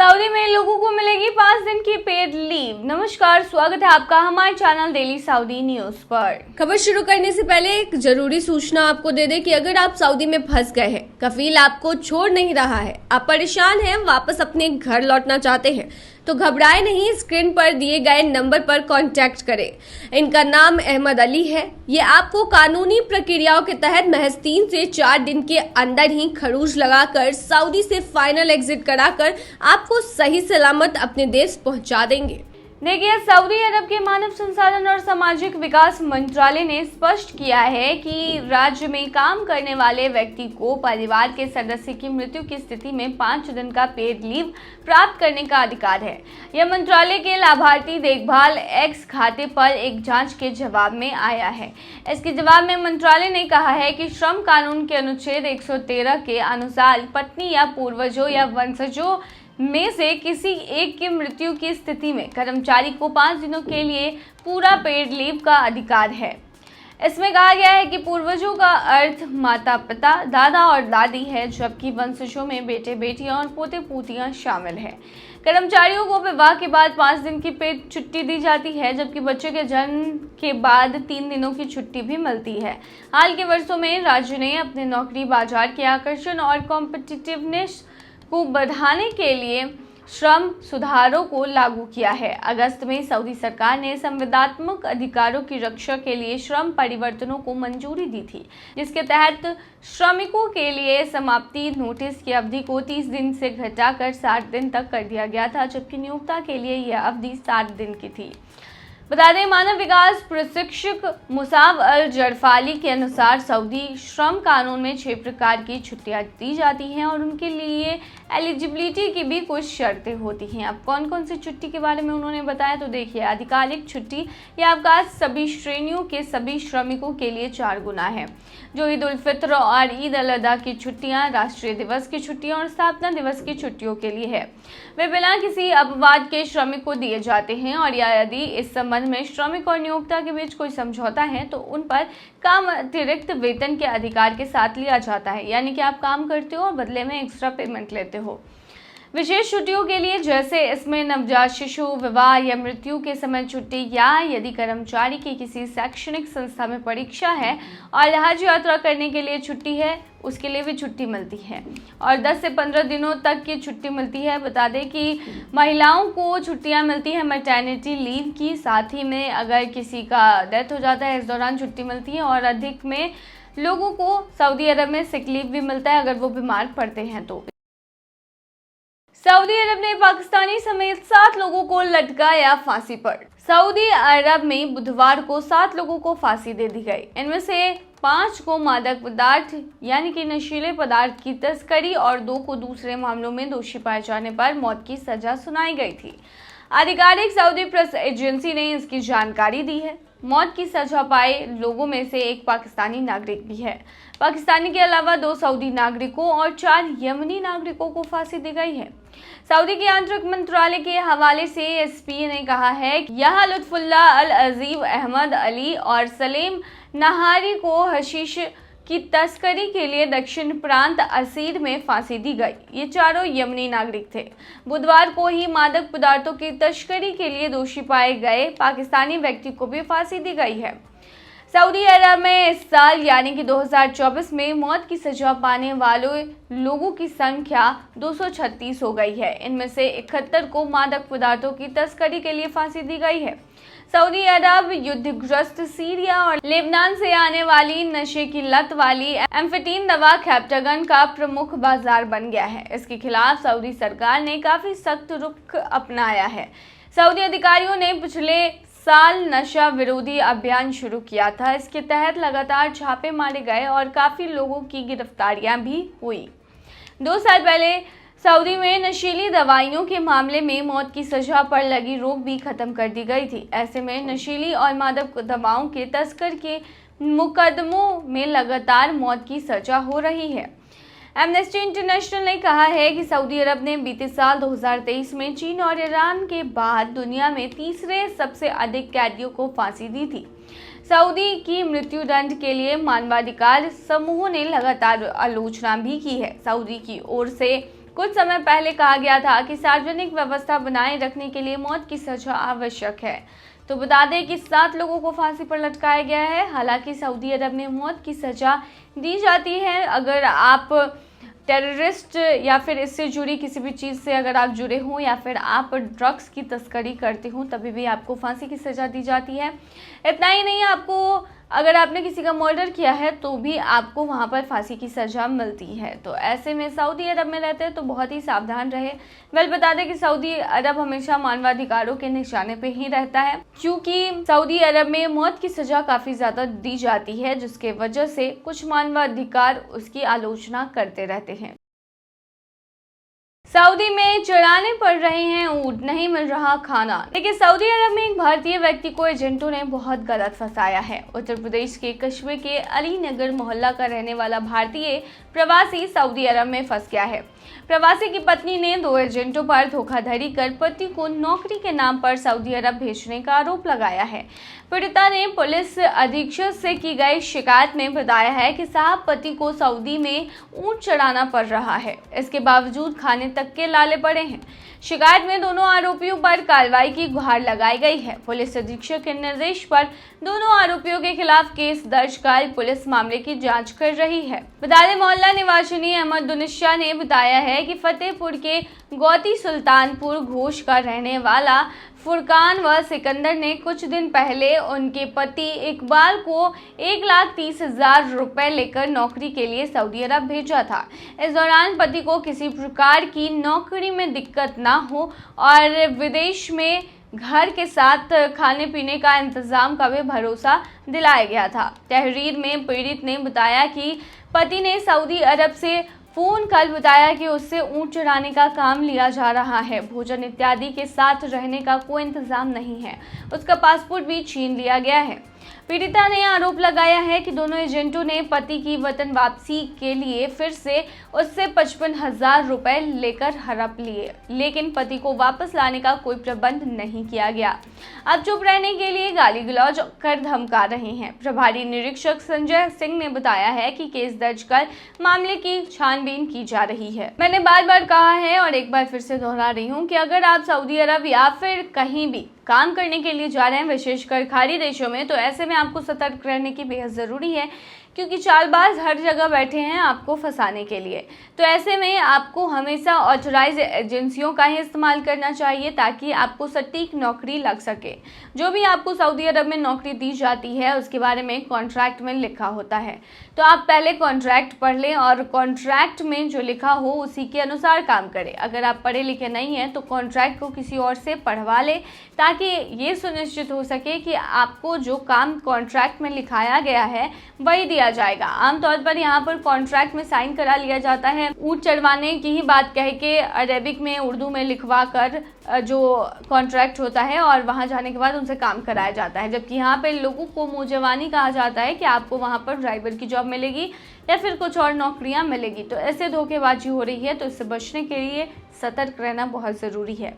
Saudi में लोगों को मिलेगी 5 दिन की पेड लीव। नमस्कार, स्वागत है आपका हमारे चैनल डेली सऊदी न्यूज पर। खबर शुरू करने से पहले एक जरूरी सूचना आपको दे दें कि अगर आप सऊदी में फंस गए हैं, कफील आपको छोड़ नहीं रहा है, आप परेशान हैं, वापस अपने घर लौटना चाहते हैं, तो घबराए नहीं, स्क्रीन पर दिए गए नंबर पर कांटेक्ट करें। इनका नाम अहमद अली है। ये आपको कानूनी प्रक्रियाओं के तहत महज 3 से 4 दिन के अंदर ही खरूज लगाकर सऊदी से फाइनल एग्जिट कराकर आपको सही सलामत अपने देश पहुंचा देंगे। देखिए, सऊदी अरब के मानव संसाधन और सामाजिक विकास मंत्रालय ने स्पष्ट किया है कि राज्य में काम करने वाले व्यक्ति को परिवार के सदस्य की मृत्यु की स्थिति में 5 दिन का पेड लीव प्राप्त करने का अधिकार है। यह मंत्रालय के लाभार्थी देखभाल एक्स खाते पर एक जांच के जवाब में आया है। इसके जवाब में मंत्रालय ने कहा है कि श्रम कानून के अनुच्छेद 113 के अनुसार पत्नी या पूर्वजों या वंशजों में से किसी एक की मृत्यु की स्थिति में कर्मचारी को 5 दिनों के लिए पूरा पेड लीव का अधिकार है। इसमें कहा गया है कि पूर्वजों का अर्थ माता पिता, दादा और दादी है, जबकि वंशजों में बेटे बेटियां और पोते पोतियां शामिल है। कर्मचारियों को विवाह के बाद 5 दिन की पेड छुट्टी दी जाती है, जबकि बच्चे के जन्म के बाद 3 दिनों की छुट्टी भी मिलती है। हाल के वर्षों में राज्य ने अपने नौकरी बाजार के आकर्षण और कॉम्पिटिटिवनेस को बढ़ाने के लिए श्रम सुधारों को लागू किया है। अगस्त में सऊदी सरकार ने संवैधानिक अधिकारों की रक्षा के लिए श्रम परिवर्तनों को मंजूरी दी थी, जिसके तहत श्रमिकों के लिए समाप्ति नोटिस की अवधि को 30 दिन से घटाकर 60 दिन तक कर दिया गया था, जबकि नियोक्ता के लिए यह अवधि 60 दिन की थी। बता दें, मानव विकास प्रशिक्षक मुसाब अल जरफाली के अनुसार सऊदी श्रम कानून में 6 प्रकार की छुट्टियां दी जाती हैं और उनके लिए एलिजिबिलिटी की भी कुछ शर्तें होती हैं। अब कौन कौन सी छुट्टी के बारे में उन्होंने बताया, तो देखिए, आधिकारिक छुट्टी या अवकाश सभी श्रेणियों के सभी श्रमिकों के लिए 4 गुना है, जो ईद उल फित्र और ईद अल अदा की छुट्टियां, राष्ट्रीय दिवस की छुट्टियां और स्थापना दिवस की छुट्टियों के लिए है। वे बिना किसी अपवाद के श्रमिक को दिए जाते हैं और यदि इस संबंध में श्रमिक और नियोक्ता के बीच कोई समझौता है तो उन पर काम अतिरिक्त वेतन के अधिकार के साथ लिया जाता है, यानी कि आप काम करते हो और बदले में एक्स्ट्रा पेमेंट लेते हो। विशेष छुट्टियों के लिए, जैसे इसमें नवजात शिशु, विवाह या मृत्यु के समय छुट्टी, या यदि कर्मचारी की किसी शैक्षणिक संस्था में परीक्षा है और हज यात्रा करने के लिए छुट्टी है, उसके लिए भी छुट्टी मिलती है और 10 से 15 दिनों तक की छुट्टी मिलती है। बता दें कि महिलाओं को छुट्टियां मिलती है मैटरनिटी लीव की, साथ ही में अगर किसी का डेथ हो जाता है इस दौरान छुट्टी मिलती है और अधिक में लोगों को सऊदी अरब में सिक लीव भी मिलता है अगर वो बीमार पड़ते हैं तो। सऊदी अरब ने पाकिस्तानी समेत 7 लोगों को लटकाया फांसी पर। सऊदी अरब में बुधवार को 7 लोगों को फांसी दे दी गई। इनमें से 5 को मादक पदार्थ यानी कि नशीले पदार्थ की तस्करी और 2 को दूसरे मामलों में दोषी पाए जाने पर मौत की सजा सुनाई गई थी। आधिकारिक सऊदी प्रेस एजेंसी ने इसकी जानकारी दी है। मौत की सजा पाए लोगों में से एक पाकिस्तानी नागरिक भी है। पाकिस्तानी के अलावा 2 सऊदी नागरिकों और 4 यमनी नागरिकों को फांसी दी गई है। सऊदी के आंतरिक मंत्रालय के हवाले से एसपी ने कहा है कि यहाँ लुत्फुल्ला अल अजीब, अहमद अली और सलीम नहारी को हशीश की तस्करी के लिए दक्षिण प्रांत असीर में फांसी दी गई। ये चारों यमनी नागरिक थे। बुधवार को ही मादक पदार्थों की तस्करी के लिए दोषी पाए गए पाकिस्तानी व्यक्ति को भी फांसी दी गई है। सऊदी अरब में इस साल यानी कि 2024 में मौत की सजा पाने वाले लोगों की संख्या 236 हो गई है। इनमें से 71 को मादक पदार्थों की तस्करी के लिए फांसी दी गई है। सऊदी अरब युद्धग्रस्त सीरिया और लेबनान से आने वाली नशे की लत वाली एम्फेटामिन दवा कैप्टागन का प्रमुख बाजार बन गया है। इसके खिलाफ सऊदी सरकार ने काफी सख्त रुख अपनाया है। सऊदी अधिकारियों ने पिछले साल नशा विरोधी अभियान शुरू किया था। इसके तहत लगातार छापे मारे गए और काफी लोगों की गिरफ्तारियां भी हुई। 2 साल पहले सऊदी में नशीली दवाइयों के मामले में मौत की सजा पर लगी रोक भी खत्म कर दी गई थी। ऐसे में नशीली और मादक दवाओं के तस्कर के मुकदमों में लगातार मौत की सजा हो रही है। एमनेस्टी इंटरनेशनल ने कहा है कि सऊदी अरब ने बीते साल 2023 में चीन और ईरान के बाद दुनिया में तीसरे सबसे अधिक कैदियों को फांसी दी थी। सऊदी की मृत्यु दंड के लिए मानवाधिकार समूहों ने लगातार आलोचना भी की है। सऊदी की ओर से कुछ समय पहले कहा गया था कि सार्वजनिक व्यवस्था बनाए रखने के लिए मौत की सजा आवश्यक है। तो बता दें कि 7 लोगों को फांसी पर लटकाया गया है। हालांकि सऊदी अरब में मौत की सजा दी जाती है अगर आप टेररिस्ट या फिर इससे जुड़ी किसी भी चीज़ से अगर आप जुड़े हों या फिर आप ड्रग्स की तस्करी करते हों, तभी भी आपको फांसी की सज़ा दी जाती है। इतना ही नहीं, आपको अगर आपने किसी का मर्डर किया है तो भी आपको वहां पर फांसी की सज़ा मिलती है। तो ऐसे में सऊदी अरब में रहते हैं तो बहुत ही सावधान रहे। बता दें कि सऊदी अरब हमेशा मानवाधिकारों के निशाने पे ही रहता है, क्योंकि सऊदी अरब में मौत की सज़ा काफ़ी ज़्यादा दी जाती है, जिसके वजह से कुछ मानवाधिकार उसकी आलोचना करते रहते हैं। सऊदी में चढ़ाने पड़ रहे हैं ऊंट, नहीं मिल रहा खाना। देखिए, सऊदी अरब में एक भारतीय व्यक्ति को एजेंटों ने बहुत गलत फंसाया है। उत्तर प्रदेश के कस्बे के अली नगर मोहल्ला का रहने वाला भारतीय प्रवासी सऊदी अरब में फंस गया है। प्रवासी की पत्नी ने 2 एजेंटों पर धोखाधड़ी कर पति को नौकरी के नाम पर सऊदी अरब भेजने का आरोप लगाया है। पीड़िता ने पुलिस अधीक्षक से की गई शिकायत में बताया है कि साहब पति को सऊदी में ऊंट चढ़ाना पड़ रहा है, इसके बावजूद खाने तक के लाले पड़े हैं। शिकायत में दोनों आरोपियों पर कार्रवाई की गुहार लगाई गई है। पुलिस अधीक्षक के निर्देश पर दोनों आरोपियों के खिलाफ केस दर्ज कर पुलिस मामले की जांच कर रही है। बता दें, मोहल्ला निवासिनी अहमदुनिशा ने बताया है कि फतेहपुर के गौती सुल्तानपुर घोष का रहने वाला फुरकान व सिकंदर ने कुछ दिन पहले उनके पति इकबाल को 1,30,000 रुपए लेकर नौकरी के लिए सऊदी अरब भेजा था। इस दौरान पति को किसी प्रकार की नौकरी में दिक्कत ना हो और विदेश में घर के साथ खाने पीने का इंतजाम का भी भरोसा दिलाया गया था। तहरीर में पीड़ित ने बताया कि पति ने सऊदी अरब से फोन कर बताया कि उससे ऊंट चढ़ाने का काम लिया जा रहा है। भोजन इत्यादि के साथ रहने का कोई इंतजाम नहीं है। उसका पासपोर्ट भी छीन लिया गया है। पीड़िता ने आरोप लगाया है कि दोनों एजेंटों ने पति की वतन वापसी के लिए फिर से उससे 55,000 रुपए लेकर हड़प लिए, लेकिन पति को वापस लाने का कोई प्रबंध नहीं किया गया। अब चुप रहने के लिए गाली गलौज कर धमका रहे हैं। प्रभारी निरीक्षक संजय सिंह ने बताया है कि केस दर्ज कर मामले की छानबीन की जा रही है। मैंने बार बार कहा है और एक बार फिर से दोहरा रही हूँ कि अगर आप सऊदी अरब या फिर कहीं भी काम करने के लिए जा रहे हैं, विशेषकर खाड़ी देशों में, तो ऐसे में आपको सतर्क रहने की बेहद ज़रूरी है, क्योंकि चालबाज हर जगह बैठे हैं आपको फंसाने के लिए। तो ऐसे में आपको हमेशा ऑथराइज एजेंसियों का ही इस्तेमाल करना चाहिए ताकि आपको सटीक नौकरी लग सके। जो भी आपको सऊदी अरब में नौकरी दी जाती है उसके बारे में कॉन्ट्रैक्ट में लिखा होता है, तो आप पहले कॉन्ट्रैक्ट पढ़ लें और कॉन्ट्रैक्ट में जो लिखा हो उसी के अनुसार काम करें। अगर आप पढ़े लिखे नहीं हैं तो कॉन्ट्रैक्ट को किसी और से पढ़वा लें, ताकि ये सुनिश्चित हो सके कि आपको जो काम कॉन्ट्रैक्ट में लिखाया गया है वही दिया जाएगा। आमतौर पर यहाँ पर कॉन्ट्रैक्ट में साइन करा लिया जाता है, ऊंट चढ़वाने की ही बात कह के अरेबिक में उर्दू में लिखवा कर जो कॉन्ट्रैक्ट होता है और वहाँ जाने के बाद उनसे काम कराया जाता है। जबकि यहाँ पे लोगों को मौजवानी कहा जाता है कि आपको वहाँ पर ड्राइवर की जॉब मिलेगी या फिर कुछ और नौकरियाँ मिलेगी। तो ऐसे धोखेबाजी हो रही है, तो इससे बचने के लिए सतर्क रहना बहुत ज़रूरी है।